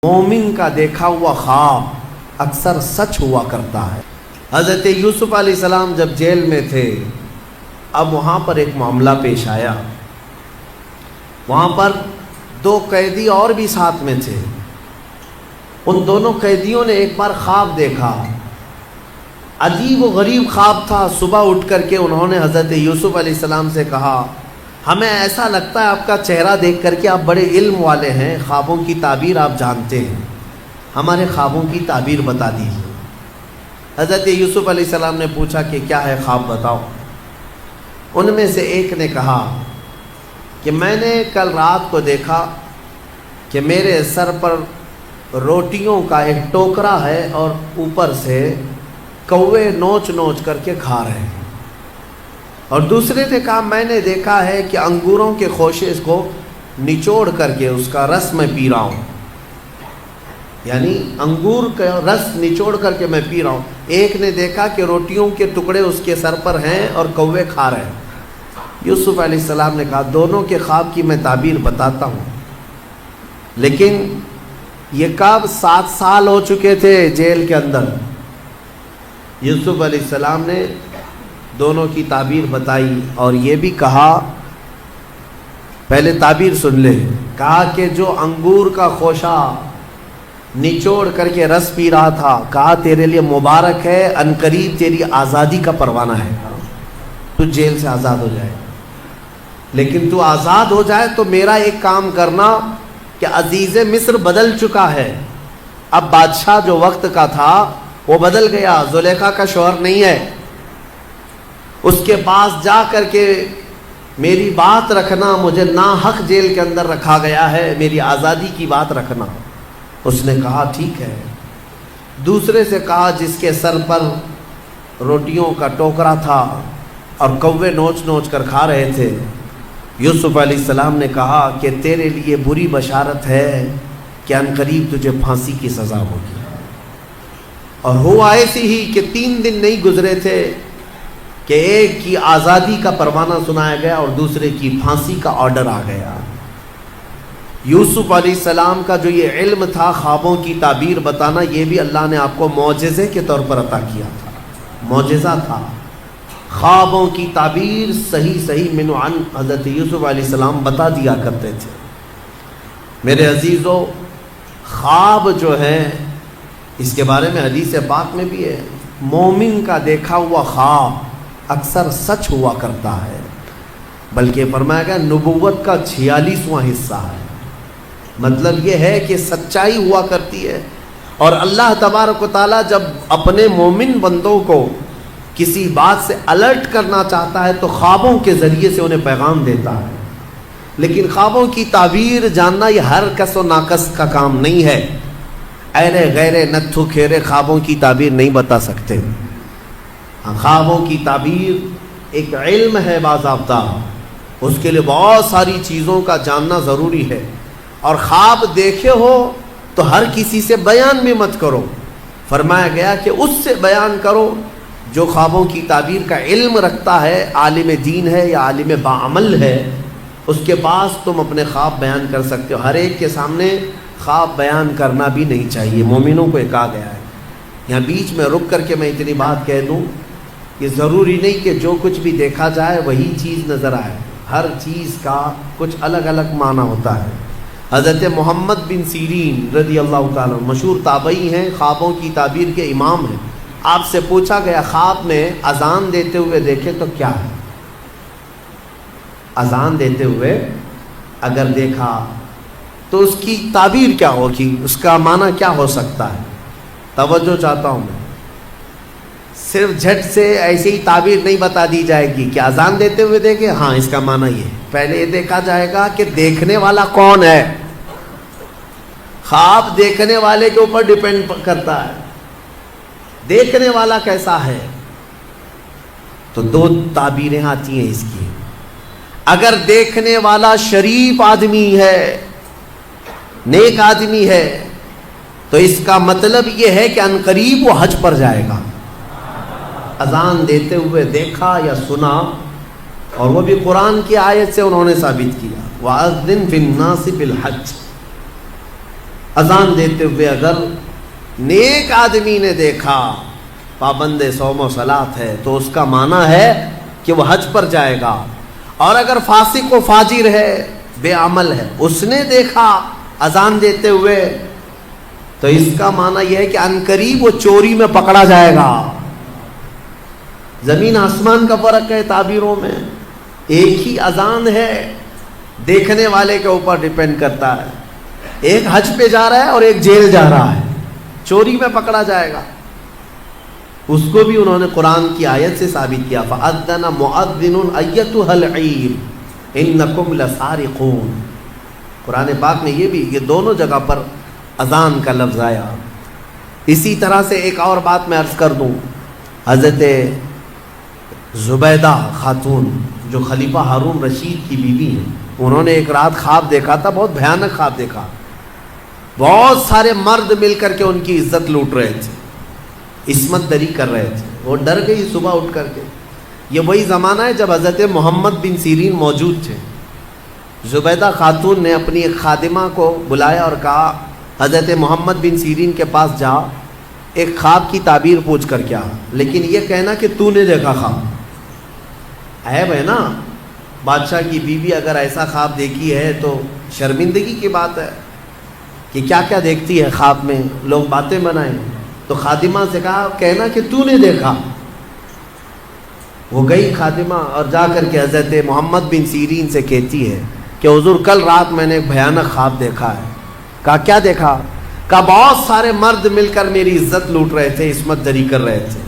مومن کا دیکھا ہوا خواب اکثر سچ ہوا کرتا ہے۔ حضرت یوسف علیہ السلام جب جیل میں تھے، اب وہاں پر ایک معاملہ پیش آیا۔ وہاں پر دو قیدی اور بھی ساتھ میں تھے۔ ان دونوں قیدیوں نے ایک بار خواب دیکھا، عجیب و غریب خواب تھا۔ صبح اٹھ کر کے انہوں نے حضرت یوسف علیہ السلام سے کہا، ہمیں ایسا لگتا ہے آپ کا چہرہ دیکھ کر کے آپ بڑے علم والے ہیں، خوابوں کی تعبیر آپ جانتے ہیں، ہمارے خوابوں کی تعبیر بتا دیجیے۔ حضرت یوسف علیہ السلام نے پوچھا کہ کیا ہے خواب بتاؤ۔ ان میں سے ایک نے کہا کہ میں نے کل رات کو دیکھا کہ میرے سر پر روٹیوں کا ایک ٹوکرا ہے اور اوپر سے کوے نوچ نوچ کر کے کھا رہے ہیں۔ اور دوسرے نے کہا میں نے دیکھا ہے کہ انگوروں کے خوشے کو نچوڑ کر کے اس کا رس میں پی رہا ہوں، یعنی انگور کا رس نچوڑ کر کے میں پی رہا ہوں۔ ایک نے دیکھا کہ روٹیوں کے ٹکڑے اس کے سر پر ہیں اور کوے کھا رہے ہیں۔ یوسف علیہ السلام نے کہا دونوں کے خواب کی میں تعبیر بتاتا ہوں، لیکن یہ کب 7 سال ہو چکے تھے جیل کے اندر۔ یوسف علیہ السلام نے دونوں کی تعبیر بتائی اور یہ بھی کہا، پہلے تعبیر سن لے، کہا کہ جو انگور کا خوشہ نچوڑ کر کے رس پی رہا تھا، کہا تیرے لیے مبارک ہے، عنقریب تیری آزادی کا پروانہ ہے، تو جیل سے آزاد ہو جائے۔ لیکن تو آزاد ہو جائے تو میرا ایک کام کرنا کہ عزیز مصر بدل چکا ہے، اب بادشاہ جو وقت کا تھا وہ بدل گیا، زلیخا کا شوہر نہیں ہے، اس کے پاس جا کر کے میری بات رکھنا، مجھے ناحق جیل کے اندر رکھا گیا ہے، میری آزادی کی بات رکھنا۔ اس نے کہا ٹھیک ہے۔ دوسرے سے کہا جس کے سر پر روٹیوں کا ٹوکرا تھا اور کوے نوچ نوچ کر کھا رہے تھے، یوسف علیہ السلام نے کہا کہ تیرے لیے بری بشارت ہے کہ عنقریب تجھے پھانسی کی سزا ہوگی۔ اور ہوا ایسی ہی کہ 3 دن نہیں گزرے تھے کہ ایک کی آزادی کا پروانہ سنایا گیا اور دوسرے کی پھانسی کا آرڈر آ گیا۔ یوسف علیہ السلام کا جو یہ علم تھا خوابوں کی تعبیر بتانا، یہ بھی اللہ نے آپ کو معجزے کے طور پر عطا کیا تھا، معجزہ تھا۔ خوابوں کی تعبیر صحیح من عن حضرت یوسف علیہ السلام بتا دیا کرتے تھے۔ میرے عزیزو، خواب جو ہے اس کے بارے میں حدیث پاک میں بھی ہے، مومن کا دیکھا ہوا خواب اکثر سچ ہوا کرتا ہے، بلکہ فرمایا گیا نبوت کا 46واں حصہ ہے۔ مطلب یہ ہے کہ سچائی ہوا کرتی ہے، اور اللہ تبارک و تعالیٰ جب اپنے مومن بندوں کو کسی بات سے الرٹ کرنا چاہتا ہے تو خوابوں کے ذریعے سے انہیں پیغام دیتا ہے۔ لیکن خوابوں کی تعبیر جاننا یہ ہر کس و ناکس کا کام نہیں ہے۔ ایرے غیرے نتھو کھیرے خوابوں کی تعبیر نہیں بتا سکتے۔ خوابوں کی تعبیر ایک علم ہے باضابطہ، اس کے لیے بہت ساری چیزوں کا جاننا ضروری ہے۔ اور خواب دیکھے ہو تو ہر کسی سے بیان بھی مت کرو، فرمایا گیا کہ اس سے بیان کرو جو خوابوں کی تعبیر کا علم رکھتا ہے، عالم دین ہے یا عالم باعمل ہے، اس کے پاس تم اپنے خواب بیان کر سکتے ہو۔ ہر ایک کے سامنے خواب بیان کرنا بھی نہیں چاہیے، مومنوں کو کہا گیا ہے۔ یہاں بیچ میں رک کر کے میں اتنی بات کہہ دوں، یہ ضروری نہیں کہ جو کچھ بھی دیکھا جائے وہی چیز نظر آئے، ہر چیز کا کچھ الگ الگ معنی ہوتا ہے۔ حضرت محمد بن سیرین رضی اللہ تعالیٰ مشہور تابعی ہیں، خوابوں کی تعبیر کے امام ہیں۔ آپ سے پوچھا گیا خواب میں اذان دیتے ہوئے دیکھے تو کیا ہے؟ اذان دیتے ہوئے اگر دیکھا تو اس کی تعبیر کیا ہوگی، اس کا معنی کیا ہو سکتا ہے؟ توجہ چاہتا ہوں میں، صرف جھٹ سے ایسی ہی تعبیر نہیں بتا دی جائے گی کہ اذان دیتے ہوئے دیکھے، ہاں اس کا معنی یہ۔ پہلے یہ دیکھا جائے گا کہ دیکھنے والا کون ہے۔ خواب دیکھنے والے کے اوپر ڈیپینڈ کرتا ہے، دیکھنے والا کیسا ہے۔ تو 2 تعبیریں آتی ہیں اس کی۔ اگر دیکھنے والا شریف آدمی ہے، نیک آدمی ہے، تو اس کا مطلب یہ ہے کہ عنقریب وہ حج پر جائے گا۔ اذان دیتے ہوئے دیکھا یا سنا، اور وہ بھی قرآن کی آیت سے انہوں نے ثابت کیا، وَأَذِّن فِي النَّاسِ بِالْحَجِّ۔ اذان دیتے ہوئے اگر نیک آدمی نے دیکھا پابند صوم و صلات ہے تو اس کا معنی ہے کہ وہ حج پر جائے گا، اور اگر فاسق و فاجر ہے، بے عمل ہے، اس نے دیکھا اذان دیتے ہوئے تو اس کا معنی یہ ہے کہ عنقریب وہ چوری میں پکڑا جائے گا۔ زمین آسمان کا فرق ہے تعبیروں میں، ایک ہی اذان ہے، دیکھنے والے کے اوپر ڈیپینڈ کرتا ہے۔ ایک حج پہ جا رہا ہے اور ایک جیل جا رہا ہے، چوری میں پکڑا جائے گا۔ اس کو بھی انہوں نے قرآن کی آیت سے ثابت کیا، فَأَذَّنَ مُؤَذِّنٌ أَيَّتُهَا الْعِيرُ إِنَّكُمْ لَسَارِقُونَ۔ قرآن پاک میں یہ دونوں جگہ پر اذان کا لفظ آیا۔ اسی طرح سے ایک اور بات میں عرض کر دوں، حضرت زبیدہ خاتون جو خلیفہ ہارون رشید کی بیوی ہیں، انہوں نے ایک رات خواب دیکھا تھا، بہت بھیانک خواب دیکھا۔ بہت سارے مرد مل کر کے ان کی عزت لوٹ رہے تھے، عصمت دری کر رہے تھے۔ وہ ڈر گئی صبح اٹھ کر کے۔ یہ وہی زمانہ ہے جب حضرت محمد بن سیرین موجود تھے۔ زبیدہ خاتون نے اپنی ایک خادمہ کو بلایا اور کہا حضرت محمد بن سیرین کے پاس جا، ایک خواب کی تعبیر پوچھ کر کیا، لیکن یہ کہنا کہ تو نے دیکھا خواب۔ عیب ہے نا، بادشاہ کی بیوی اگر ایسا خواب دیکھی ہے تو شرمندگی کی بات ہے کہ کیا کیا دیکھتی ہے خواب میں، لوگ باتیں بنائیں۔ تو خادمہ سے کہا کہنا کہ تو نے دیکھا۔ وہ گئی خادمہ اور جا کر کے حضرت محمد بن سیرین سے کہتی ہے کہ حضور کل رات میں نے ایک بھیانک خواب دیکھا ہے۔ کہا کیا دیکھا؟ کہا بہت سارے مرد مل کر میری عزت لوٹ رہے تھے، عصمت دری کر رہے تھے۔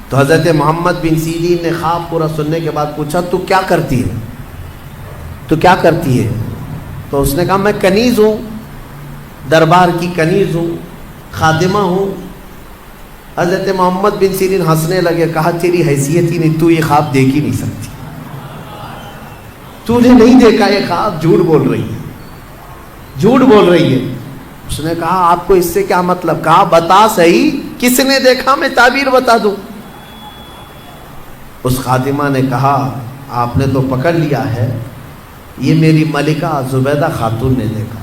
تو حضرت محمد بن سیرین نے خواب پورا سننے کے بعد پوچھا تو کیا کرتی ہے؟ تو کیا کرتی ہے؟ تو اس نے کہا میں کنیز ہوں، دربار کی کنیز ہوں، خادمہ ہوں۔ حضرت محمد بن سیرین ہنسنے لگے، کہا تیری حیثیت ہی نہیں، تو یہ خواب دیکھ ہی نہیں سکتی، تو نے نہیں دیکھا یہ خواب، جھوٹ بول رہی ہے، جھوٹ بول رہی ہے۔ اس نے کہا آپ کو اس سے کیا مطلب؟ کہا بتا صحیح کس نے دیکھا، میں تعبیر بتا دوں۔ اس خادمہ نے کہا آپ نے تو پکڑ لیا ہے، یہ میری ملکہ زبیدہ خاتون نے دیکھا۔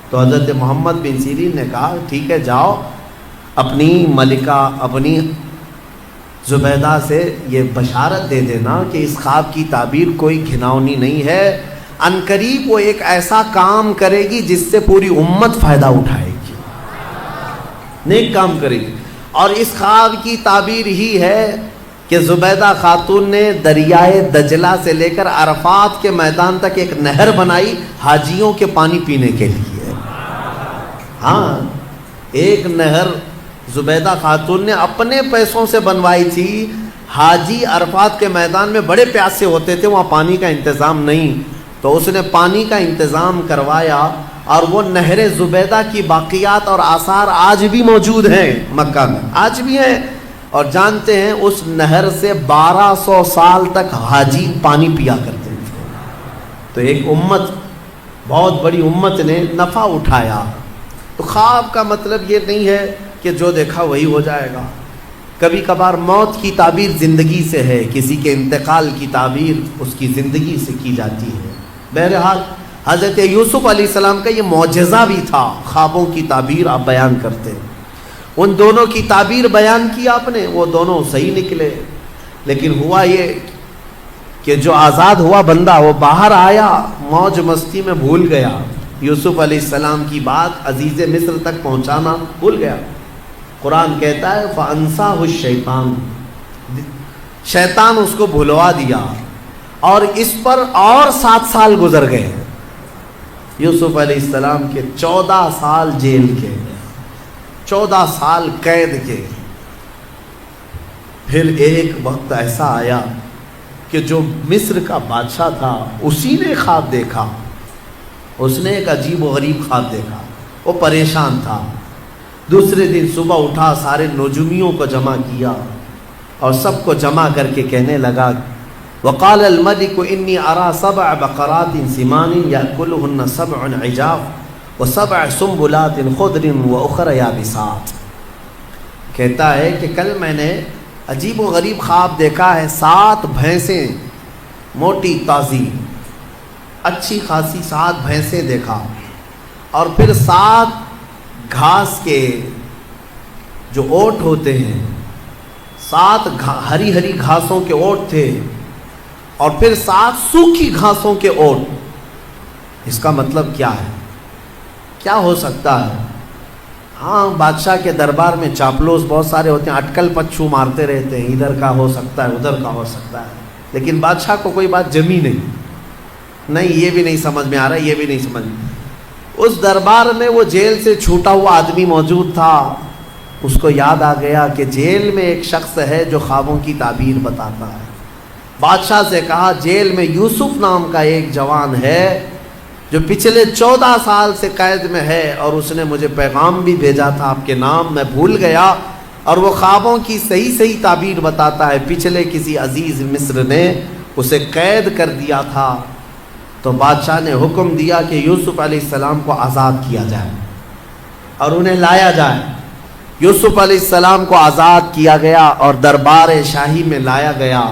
تو حضرت محمد بن سیرین نے کہا ٹھیک ہے جاؤ اپنی ملکہ اپنی زبیدہ سے یہ بشارت دے دینا کہ اس خواب کی تعبیر کوئی گھناؤنی نہیں ہے، عنقریب وہ ایک ایسا کام کرے گی جس سے پوری امت فائدہ اٹھائے گی، نیک کام کرے گی۔ اور اس خواب کی تعبیر ہی ہے کہ زبیدہ خاتون نے دریائے دجلہ سے لے کر عرفات کے میدان تک ایک نہر بنائی حاجیوں کے پانی پینے کے لیے۔ ہاں، ایک نہر زبیدہ خاتون نے اپنے پیسوں سے بنوائی تھی۔ حاجی عرفات کے میدان میں بڑے پیاسے ہوتے تھے، وہاں پانی کا انتظام نہیں، تو اس نے پانی کا انتظام کروایا، اور وہ نہر زبیدہ کی باقیات اور آثار آج بھی موجود ہیں مکہ میں، آج بھی ہیں۔ اور جانتے ہیں اس نہر سے 1200 سال تک حاجی پانی پیا کرتے تھے۔ تو ایک امت، بہت بڑی امت نے نفع اٹھایا۔ تو خواب کا مطلب یہ نہیں ہے کہ جو دیکھا وہی ہو جائے گا۔ کبھی کبھار موت کی تعبیر زندگی سے ہے، کسی کے انتقال کی تعبیر اس کی زندگی سے کی جاتی ہے۔ بہرحال حضرت یوسف علیہ السلام کا یہ معجزہ بھی تھا، خوابوں کی تعبیر آپ بیان کرتے ہیں۔ ان دونوں کی تعبیر بیان کی آپ نے، وہ دونوں صحیح نکلے، لیکن ہوا یہ کہ جو آزاد ہوا بندہ وہ باہر آیا، موج مستی میں بھول گیا، یوسف علیہ السلام کی بات عزیز مصر تک پہنچانا بھول گیا۔ قرآن کہتا ہے فَأَنْسَاهُ الشَّيْطَانُ، شیطان اس کو بھلوا دیا، اور اس پر اور 7 سال گزر گئے۔ یوسف علیہ السلام کے 14 سال جیل کے، 14 سال قید کے۔ پھر ایک وقت ایسا آیا کہ جو مصر کا بادشاہ تھا اسی نے خواب دیکھا، اس نے ایک عجیب و غریب خواب دیکھا، وہ پریشان تھا۔ دوسرے دن صبح اٹھا، سارے نجومیوں کو جمع کیا اور سب کو جمع کر کے کہنے لگا وقال الملك انی ارى 7 بقرات سمان یاکلهن 7 عجاف و7 سنبلات خضر واخر یابسات۔ کہتا ہے کہ کل میں نے عجیب و غریب خواب دیکھا ہے، 7 بھینسیں موٹی تازی اچھی خاصی 7 بھینسیں دیکھا، اور پھر 7 گھاس کے جو اوٹ ہوتے ہیں، 7 ہری ہری گھاسوں کے اوٹ تھے اور پھر 7 سوکھی گھاسوں کے اوٹ۔ اس کا مطلب کیا ہے؟ کیا ہو سکتا ہے؟ ہاں، بادشاہ کے دربار میں چاپلوس بہت سارے ہوتے ہیں، اٹکل پچھو مارتے رہتے ہیں، ادھر کا ہو سکتا ہے ادھر کا ہو سکتا ہے، لیکن بادشاہ کو کوئی بات جمی نہیں، یہ بھی نہیں سمجھ میں آ رہا، یہ بھی نہیں سمجھ میں۔ اس دربار میں وہ جیل سے چھوٹا ہوا آدمی موجود تھا، اس کو یاد آ گیا کہ جیل میں ایک شخص ہے جو خوابوں کی تعبیر بتاتا ہے۔ بادشاہ سے کہا جیل میں یوسف نام کا ایک جوان ہے جو پچھلے 14 سال سے قید میں ہے، اور اس نے مجھے پیغام بھی بھیجا تھا آپ کے نام، میں بھول گیا، اور وہ خوابوں کی صحیح تعبیر بتاتا ہے۔ پچھلے کسی عزیز مصر نے اسے قید کر دیا تھا، تو بادشاہ نے حکم دیا کہ یوسف علیہ السلام کو آزاد کیا جائے اور انہیں لایا جائے۔ یوسف علیہ السلام کو آزاد کیا گیا اور دربار شاہی میں لایا گیا۔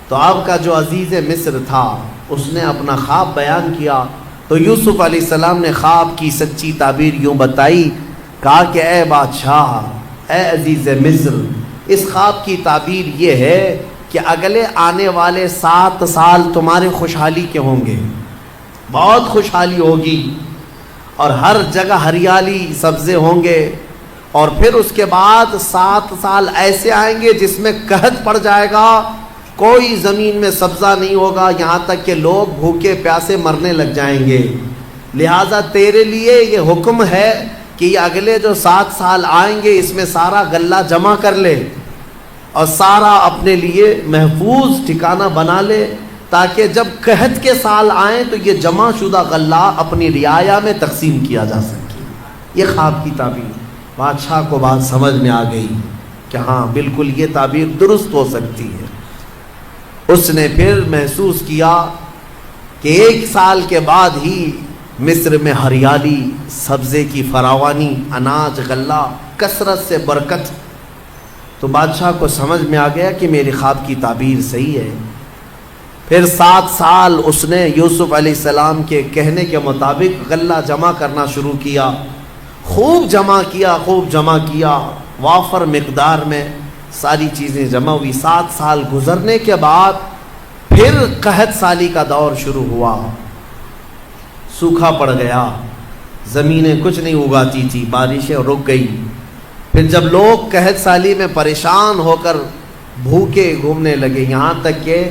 تو آپ کا جو عزیز مصر تھا اس نے اپنا خواب بیان کیا، تو یوسف علیہ السلام نے خواب کی سچی تعبیر یوں بتائی، کہا کہ اے بادشاہ، اے عزیز مصر، اس خواب کی تعبیر یہ ہے کہ اگلے آنے والے 7 سال تمہارے خوشحالی کے ہوں گے، بہت خوشحالی ہوگی، اور ہر جگہ ہریالی سبزے ہوں گے، اور پھر اس کے بعد 7 سال ایسے آئیں گے جس میں قحط پڑ جائے گا، کوئی زمین میں سبزہ نہیں ہوگا، یہاں تک کہ لوگ بھوکے پیاسے مرنے لگ جائیں گے۔ لہٰذا تیرے لیے یہ حکم ہے کہ یہ اگلے جو 7 سال آئیں گے اس میں سارا غلہ جمع کر لے اور سارا اپنے لیے محفوظ ٹھکانہ بنا لے، تاکہ جب قحط کے سال آئیں تو یہ جمع شدہ غلہ اپنی رعایا میں تقسیم کیا جا سکے۔ یہ خواب کی تعبیر۔ بادشاہ کو بات سمجھ میں آ گئی کہ ہاں بالکل یہ تعبیر درست ہو سکتی ہے۔ اس نے پھر محسوس کیا کہ 1 سال کے بعد ہی مصر میں ہریالی، سبزے کی فراوانی، اناج، غلہ، کثرت سے برکت۔ تو بادشاہ کو سمجھ میں آ گیا کہ میری خواب کی تعبیر صحیح ہے۔ پھر 7 سال اس نے یوسف علیہ السلام کے کہنے کے مطابق غلہ جمع کرنا شروع کیا، خوب جمع کیا، وافر مقدار میں ساری چیزیں جمع ہوئی۔ 7 سال گزرنے کے بعد پھر قحط سالی کا دور شروع ہوا، سوکھا پڑ گیا، زمینیں کچھ نہیں اگاتی تھی، بارشیں رک گئی۔ پھر جب لوگ قحط سالی میں پریشان ہو کر بھوکے گھومنے لگے، یہاں تک کہ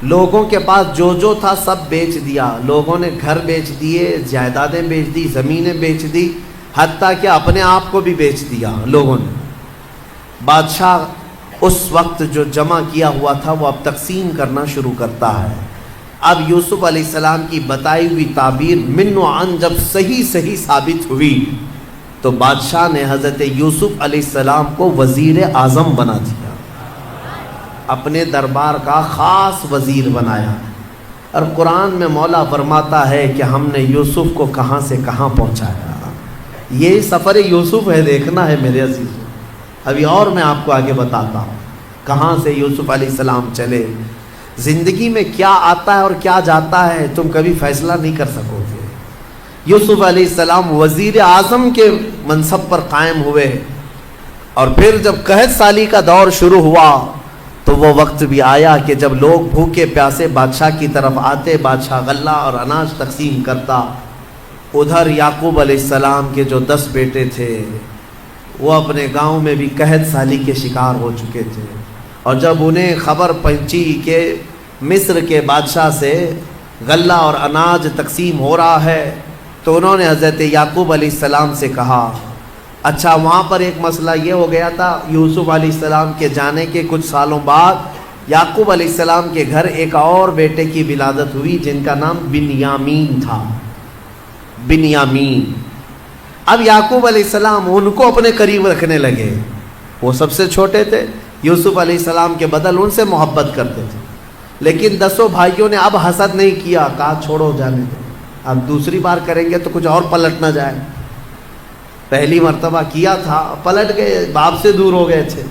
لوگوں کے پاس جو تھا سب بیچ دیا، لوگوں نے گھر بیچ دیے، جائیدادیں بیچ دی، زمینیں بیچ دی، حتیٰ کہ اپنے آپ کو بھی بیچ دیا لوگوں نے۔ بادشاہ اس وقت جو جمع کیا ہوا تھا وہ اب تقسیم کرنا شروع کرتا ہے۔ اب یوسف علیہ السلام کی بتائی ہوئی تعبیر من و عن جب صحیح ثابت ہوئی تو بادشاہ نے حضرت یوسف علیہ السلام کو وزیر اعظم بنا دیا، اپنے دربار کا خاص وزیر بنایا۔ اور قرآن میں مولا فرماتا ہے کہ ہم نے یوسف کو کہاں سے کہاں پہنچایا۔ یہ سفر یوسف ہے، دیکھنا ہے میرے عزیزوں۔ ابھی اور میں آپ کو آگے بتاتا ہوں کہاں سے یوسف علیہ السلام چلے۔ زندگی میں کیا آتا ہے اور کیا جاتا ہے تم کبھی فیصلہ نہیں کر سکو گے۔ یوسف علیہ السلام وزیر اعظم کے منصب پر قائم ہوئے، اور پھر جب قحط سالی کا دور شروع ہوا تو وہ وقت بھی آیا کہ جب لوگ بھوکے پیاسے بادشاہ کی طرف آتے، بادشاہ غلہ اور اناج تقسیم کرتا۔ ادھر یعقوب علیہ السلام کے جو 10 بیٹے تھے وہ اپنے گاؤں میں بھی قحط سالی کے شکار ہو چکے تھے، اور جب انہیں خبر پہنچی کہ مصر کے بادشاہ سے غلہ اور اناج تقسیم ہو رہا ہے تو انہوں نے حضرت یعقوب علیہ السلام سے کہا، اچھا وہاں پر ایک مسئلہ یہ ہو گیا تھا، یوسف علیہ السلام کے جانے کے کچھ سالوں بعد یعقوب علیہ السلام کے گھر ایک اور بیٹے کی ولادت ہوئی جن کا نام بنیامین تھا، بنیامین۔ اب یعقوب علیہ السلام ان کو اپنے قریب رکھنے لگے، وہ سب سے چھوٹے تھے، یوسف علیہ السلام کے بدل ان سے محبت کرتے تھے، لیکن 10 بھائیوں نے اب حسد نہیں کیا، کہا چھوڑو جانے دو، اب دوسری بار کریں گے تو کچھ اور پلٹ نہ جائے۔ پہلی مرتبہ کیا تھا، پلٹ گئے، باپ سے دور ہو گئے تھے،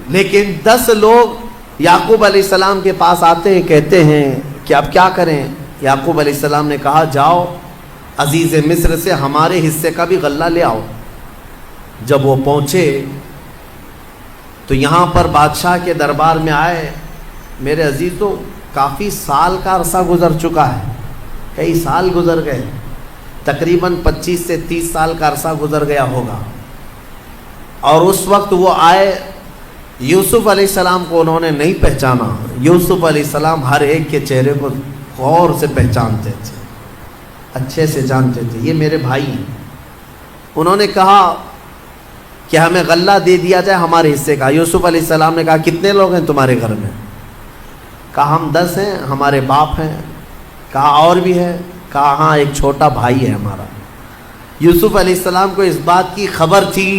لیکن 10 لوگ یعقوب علیہ السلام کے پاس آتے ہیں، کہتے ہیں کہ اب کیا کریں۔ یعقوب علیہ السلام نے کہا جاؤ عزیز مصر سے ہمارے حصے کا بھی غلہ لے آؤ۔ جب وہ پہنچے تو یہاں پر بادشاہ کے دربار میں آئے۔ میرے عزیزو، کافی سال کا عرصہ گزر چکا ہے، کئی سال گزر گئے، تقریباً 25 سے 30 سال کا عرصہ گزر گیا ہوگا، اور اس وقت وہ آئے۔ یوسف علیہ السلام کو انہوں نے نہیں پہچانا۔ یوسف علیہ السلام ہر ایک کے چہرے کو غور سے پہچانتے تھے، اچھے سے جانتے تھے، یہ میرے بھائی ہیں۔ انہوں نے کہا کہ ہمیں غلہ دے دیا جائے ہمارے حصے کا۔ یوسف علیہ السلام نے کہا کتنے لوگ ہیں تمہارے گھر میں؟ کہا ہم 10 ہیں، ہمارے باپ ہیں۔ کہا اور بھی ہے؟ کہا ہاں ایک چھوٹا بھائی ہے ہمارا۔ یوسف علیہ السلام کو اس بات کی خبر تھی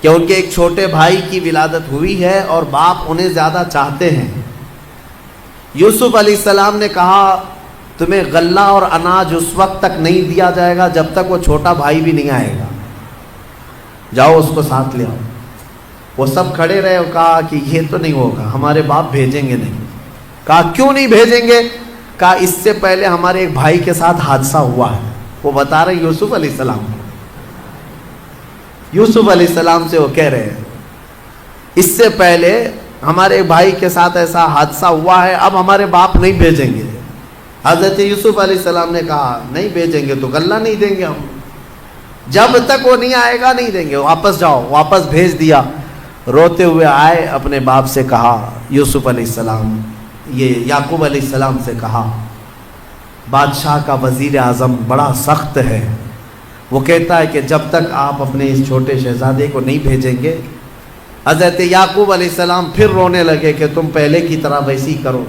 کہ ان کے ایک چھوٹے بھائی کی ولادت ہوئی ہے اور باپ انہیں زیادہ چاہتے ہیں۔ یوسف علیہ السلام نے کہا تمہیں غلہ اور اناج اس وقت تک نہیں دیا جائے گا جب تک وہ چھوٹا بھائی بھی نہیں آئے گا، جاؤ اس کو ساتھ لے آؤ۔ وہ سب کھڑے رہے اور کہا کہ یہ تو نہیں ہوگا، ہمارے باپ بھیجیں گے نہیں۔ کہا کیوں نہیں بھیجیں گے؟ کہا اس سے پہلے ہمارے ایک بھائی کے ساتھ حادثہ ہوا ہے۔ وہ بتا رہے یوسف علیہ السلام کو، یوسف علیہ السلام سے وہ کہہ رہے ہیں اس سے پہلے ہمارے ایک بھائی کے ساتھ ایسا حادثہ ہوا ہے، اب ہمارے باپ نہیں بھیجیں گے۔ حضرت یوسف علیہ السلام نے کہا نہیں بھیجیں گے تو غلہ نہیں دیں گے ہم، جب تک وہ نہیں آئے گا نہیں دیں گے، واپس جاؤ۔ واپس بھیج دیا۔ روتے ہوئے آئے، اپنے باپ سے کہا، یوسف علیہ السلام یہ یعقوب علیہ السلام سے کہا بادشاہ کا وزیر اعظم بڑا سخت ہے، وہ کہتا ہے کہ جب تک آپ اپنے اس چھوٹے شہزادے کو نہیں بھیجیں گے۔ حضرت یعقوب علیہ السلام پھر رونے لگے کہ تم پہلے کی طرح ویسی کرو۔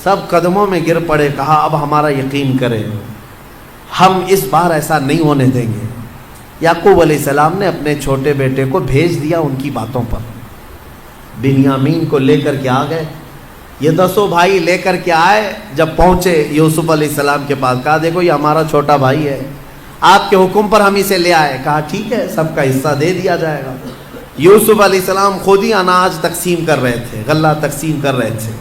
سب قدموں میں گر پڑے، کہا اب ہمارا یقین کرے، ہم اس بار ایسا نہیں ہونے دیں گے۔ یعقوب علیہ السلام نے اپنے چھوٹے بیٹے کو بھیج دیا ان کی باتوں پر۔ بنیامین کو لے کر کے آ گئے، یہ 10 بھائی لے کر کے آئے۔ جب پہنچے یوسف علیہ السلام کے پاس، کہا دیکھو یہ ہمارا چھوٹا بھائی ہے، آپ کے حکم پر ہم اسے لے آئے۔ کہا ٹھیک ہے، سب کا حصہ دے دیا جائے گا۔ یوسف علیہ السلام خود ہی اناج تقسیم کر رہے تھے، غلہ تقسیم کر رہے تھے،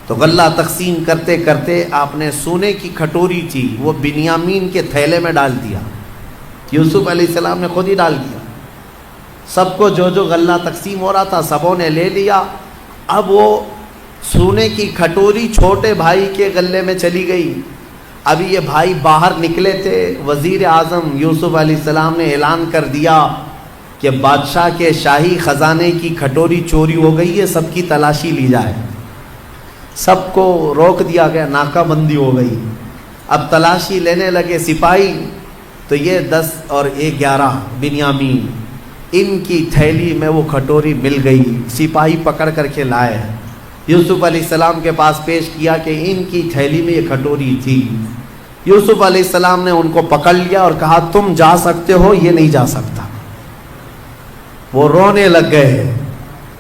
تو غلہ تقسیم کرتے کرتے آپ نے سونے کی کھٹوری تھی وہ بنیامین کے تھیلے میں ڈال دیا۔ یوسف علیہ السلام نے خود ہی ڈال دیا۔ سب کو جو جو غلہ تقسیم ہو رہا تھا سبوں نے لے لیا۔ اب وہ سونے کی کھٹوری چھوٹے بھائی کے غلے میں چلی گئی۔ ابھی یہ بھائی باہر نکلے تھے، وزیر اعظم یوسف علیہ السلام نے اعلان کر دیا کہ بادشاہ کے شاہی خزانے کی کھٹوری چوری ہو گئی ہے، سب کی تلاشی لی جائے۔ سب کو روک دیا گیا، ناکہ بندی ہو گئی۔ اب تلاشی لینے لگے سپاہی، تو یہ 10 اور 11 بنیامین، ان کی تھیلی میں وہ کھٹوری مل گئی۔ سپاہی پکڑ کر کے لائے، یوسف علیہ السلام کے پاس پیش کیا کہ ان کی تھیلی میں یہ کھٹوری تھی۔ یوسف علیہ السلام نے ان کو پکڑ لیا اور کہا تم جا سکتے ہو، یہ نہیں جا سکتا۔ وہ رونے لگ گئے،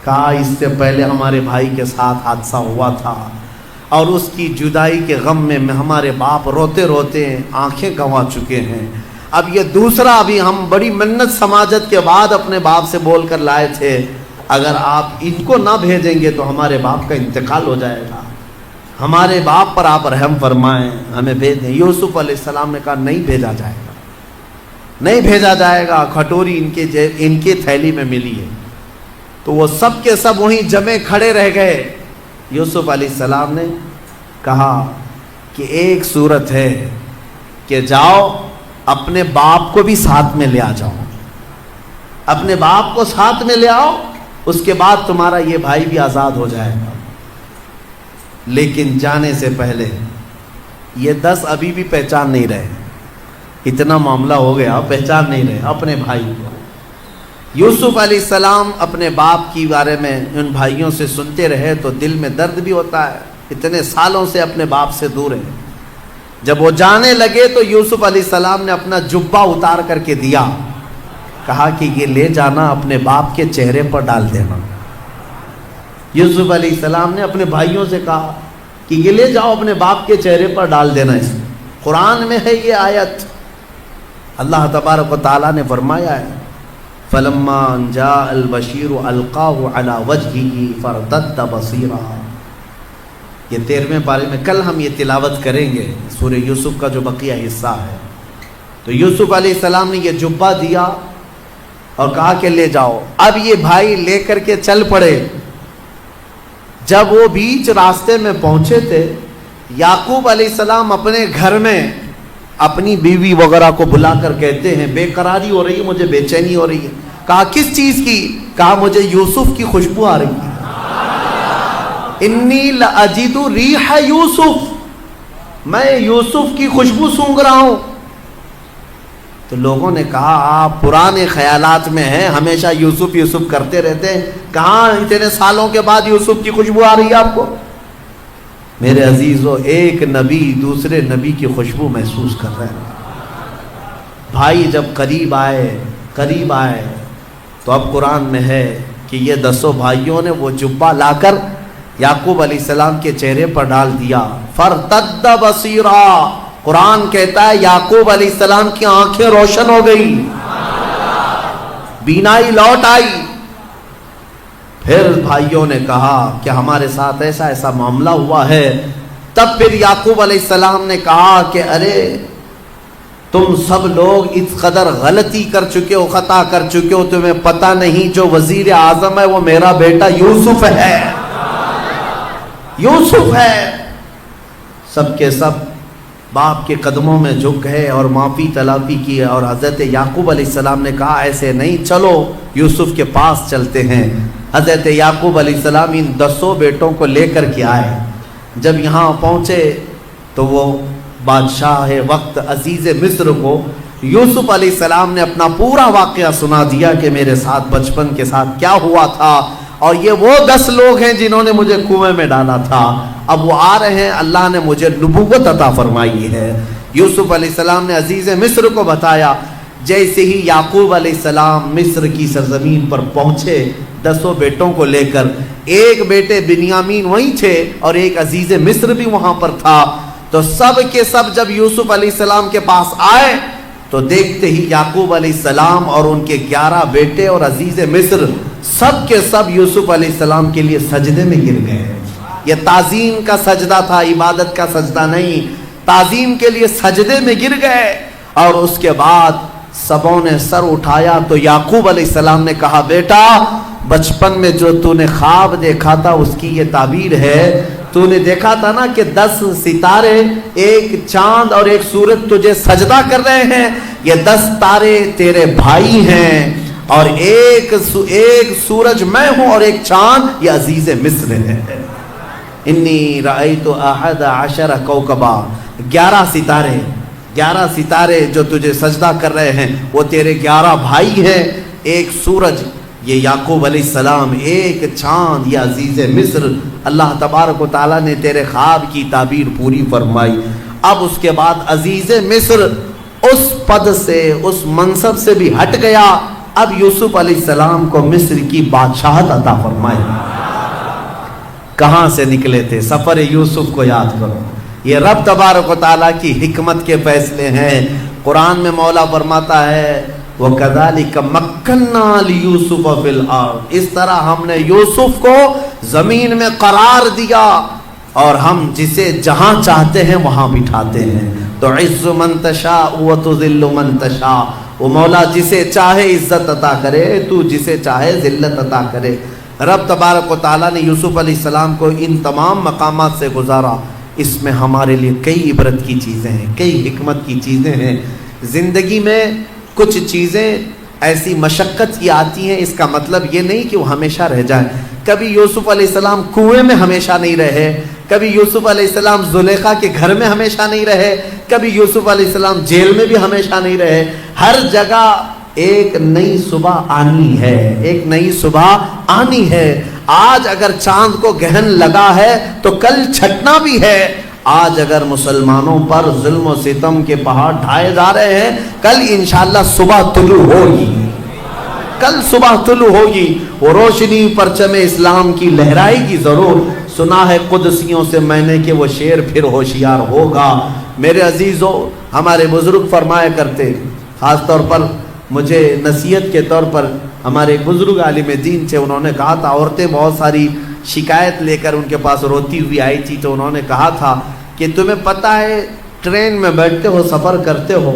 کہا اس سے پہلے ہمارے بھائی کے ساتھ حادثہ ہوا تھا اور اس کی جدائی کے غم میں ہمارے باپ روتے روتے آنکھیں گنوا چکے ہیں۔ اب یہ دوسرا، ابھی ہم بڑی منت سماجت کے بعد اپنے باپ سے بول کر لائے تھے، اگر آپ ان کو نہ بھیجیں گے تو ہمارے باپ کا انتقال ہو جائے گا، ہمارے باپ پر آپ رحم فرمائیں، ہمیں بھیج دیں۔ یوسف علیہ السلام نے کہا نہیں بھیجا جائے گا، نہیں بھیجا جائے گا، کھٹوری ان کی تھیلی میں ملی ہے۔ تو وہ سب کے سب وہیں جمے کھڑے رہ گئے۔ یوسف علیہ السلام نے کہا کہ ایک صورت ہے کہ جاؤ اپنے باپ کو بھی ساتھ میں لے آ جاؤ، اپنے باپ کو ساتھ میں لے آؤ، اس کے بعد تمہارا یہ بھائی بھی آزاد ہو جائے گا۔ لیکن جانے سے پہلے یہ 10 ابھی بھی پہچان نہیں رہے، اتنا معاملہ ہو گیا، پہچان نہیں رہے اپنے بھائی کو۔ یوسف علیہ السلام اپنے باپ کی بارے میں ان بھائیوں سے سنتے رہے تو دل میں درد بھی ہوتا ہے، اتنے سالوں سے اپنے باپ سے دور ہیں۔ جب وہ جانے لگے تو یوسف علیہ السلام نے اپنا جبہ اتار کر کے دیا، کہا کہ یہ لے جانا اپنے باپ کے چہرے پر ڈال دینا۔ یوسف علیہ السلام نے اپنے بھائیوں سے کہا کہ یہ لے جاؤ اپنے باپ کے چہرے پر ڈال دینا۔ اس قرآن میں ہے یہ آیت، اللہ تبارک و تعالیٰ نے فرمایا ہے فَلَمَّا جَاءَ الْبَشِيرُ أَلْقَاهُ عَلَى وَجْهِهِ فَارْتَدَّ بَصِيرًا۔ یہ 13ویں پارے میں کل ہم یہ تلاوت کریں گے، سورہ یوسف کا جو بقیہ حصہ ہے۔ تو یوسف علیہ السلام نے یہ جبہ دیا اور کہا کہ لے جاؤ. اب یہ بھائی لے کر کے چل پڑے. جب وہ بیچ راستے میں پہنچے تھے، یعقوب علیہ السلام اپنے گھر میں اپنی بیوی وغیرہ کو بلا کر کہتے ہیں بے قراری ہو رہی ہے، مجھے بے چینی ہو رہی ہے. کہا کس چیز کی؟ کہا مجھے یوسف کی خوشبو آ رہی ہے. انی لاجد ریح یوسف، میں یوسف کی خوشبو سونگھ رہا ہوں. تو لوگوں نے کہا آپ پرانے خیالات میں ہیں، ہمیشہ یوسف یوسف کرتے رہتے ہیں، کہاں اتنے سالوں کے بعد یوسف کی خوشبو آ رہی ہے آپ کو؟ میرے عزیزو، ایک نبی دوسرے نبی کی خوشبو محسوس کر رہے ہیں. بھائی جب قریب آئے تو اب قرآن میں ہے کہ یہ 10 بھائیوں نے وہ جبہ لا کر یعقوب علیہ السلام کے چہرے پر ڈال دیا. فرتد بصیرا، قرآن کہتا ہے یعقوب علیہ السلام کی آنکھیں روشن ہو گئی، بینائی لوٹ آئی. پھر بھائیوں نے کہا کہ ہمارے ساتھ ایسا ایسا معاملہ ہوا ہے. تب پھر یعقوب علیہ السلام نے کہا کہ ارے تم سب لوگ اس قدر غلطی کر چکے ہو، خطا کر چکے ہو، تمہیں پتہ نہیں جو وزیر اعظم ہے وہ میرا بیٹا یوسف ہے. یوسف ہے. سب کے سب باپ کے قدموں میں جھک گئے اور معافی طلبی کی. اور حضرت یعقوب علیہ السلام نے کہا ایسے نہیں، چلو یوسف کے پاس چلتے ہیں. حضرت یعقوب علیہ السلام ان 10 بیٹوں کو لے کر کے آئے. جب یہاں پہنچے تو وہ بادشاہ وقت عزیز مصر کو یوسف علیہ السلام نے اپنا پورا واقعہ سنا دیا کہ میرے ساتھ بچپن کے ساتھ کیا ہوا تھا، اور یہ وہ 10 لوگ ہیں جنہوں نے مجھے کنویں میں ڈالا تھا. اب وہ آ رہے ہیں، اللہ نے مجھے نبوت عطا فرمائی ہے. یوسف علیہ السلام نے عزیز مصر کو بتایا. جیسے ہی یعقوب علیہ السلام مصر کی سرزمین پر پہنچے 10 بیٹوں کو لے کر، ایک بیٹے بنیامین وہیں تھے اور ایک عزیز مصر بھی وہاں پر تھا. تو سب کے سب جب یوسف علیہ السلام کے پاس آئے تو دیکھتے ہی یعقوب علیہ السلام اور ان کے 11 بیٹے اور عزیز مصر سب کے سب یوسف علیہ السلام کے لیے سجدے میں گر گئے. یہ تعظیم کا سجدہ تھا، عبادت کا سجدہ نہیں. تعظیم کے لیے سجدے میں گر گئے. اور اس کے بعد سبوں نے سر اٹھایا تو یعقوب علیہ السلام نے کہا بیٹا بچپن میں جو تو نے خواب دیکھا تھا اس کی یہ تعبیر ہے. تو نے دیکھا تھا نا کہ 10 ستارے، ایک چاند اور ایک سورج تجھے سجدہ کر رہے ہیں. یہ 10 تارے تیرے بھائی ہیں اور ایک سورج میں ہوں اور ایک چاند یہ عزیز مصر ہے. انی رأیت 11 کوکبا، 11 ستارے جو تجھے سجدہ کر رہے ہیں وہ تیرے 11 بھائی ہیں. ایک سورج یہ یعقوب علیہ السلام، ایک چاند یہ عزیز مصر. اللہ تبارک و تعالیٰ نے تیرے خواب کی تعبیر پوری فرمائی. اب اس کے بعد عزیز مصر اس پد سے، اس منصب سے بھی ہٹ گیا. اب یوسف علیہ السلام کو مصر کی بادشاہت عطا فرمائی. کہاں سے نکلے تھے؟ سفر یوسف کو یاد کرو. یہ رب تبارک و تعالیٰ کی حکمت کے فیصلے ہیں. قرآن میں مولا فرماتا ہے وَكَذَلِكَ مَكَّنَّا لِيُوسُفَ فِي الْأَرْضِ، اس طرح ہم نے یوسف کو زمین میں قرار دیا اور ہم جسے جہاں چاہتے ہیں وہاں بٹھاتے ہیں. تُعِزُّ مَن تَشَاءُ وَتُذِلُّ مَن تَشَاءُ، وہ مولا جسے چاہے عزت عطا کرے، تو جسے چاہے ذلت عطا کرے. رب تبارک و تعالیٰ نے یوسف علیہ السلام کو ان تمام مقامات سے گزارا. اس میں ہمارے لیے کئی عبرت کی چیزیں ہیں، کئی حکمت کی چیزیں ہیں. زندگی میں کچھ چیزیں ایسی مشقت کی آتی ہیں، اس کا مطلب یہ نہیں کہ وہ ہمیشہ رہ جائیں. کبھی یوسف علیہ السلام کنویں میں ہمیشہ نہیں رہے، کبھی یوسف علیہ السلام زلیخا کے گھر میں ہمیشہ نہیں رہے، کبھی یوسف علیہ السلام جیل میں بھی ہمیشہ نہیں رہے. ہر جگہ ایک نئی صبح آنی ہے، ایک نئی صبح آنی ہے. آج اگر چاند کو گہن لگا ہے تو کل چھٹنا بھی ہے. آج اگر مسلمانوں پر ظلم و ستم کے پہاڑ ڈھائے جا رہے ہیں، کل انشاءاللہ صبح طلوع ہوگی، کل صبح طلوع ہوگی. وہ روشنی پرچم اسلام کی لہرائے گی ضرور. سنا ہے قدسیوں سے میں نے کہ وہ شیر پھر ہوشیار ہوگا. میرے عزیزو، ہمارے بزرگ فرمایا کرتے، خاص طور پر مجھے نصیحت کے طور پر ہمارے ایک بزرگ عالم دین تھے، انہوں نے کہا تھا، عورتیں بہت ساری شکایت لے کر ان کے پاس روتی ہوئی آئی تھی، تو انہوں نے کہا تھا کہ تمہیں پتہ ہے ٹرین میں بیٹھتے ہو، سفر کرتے ہو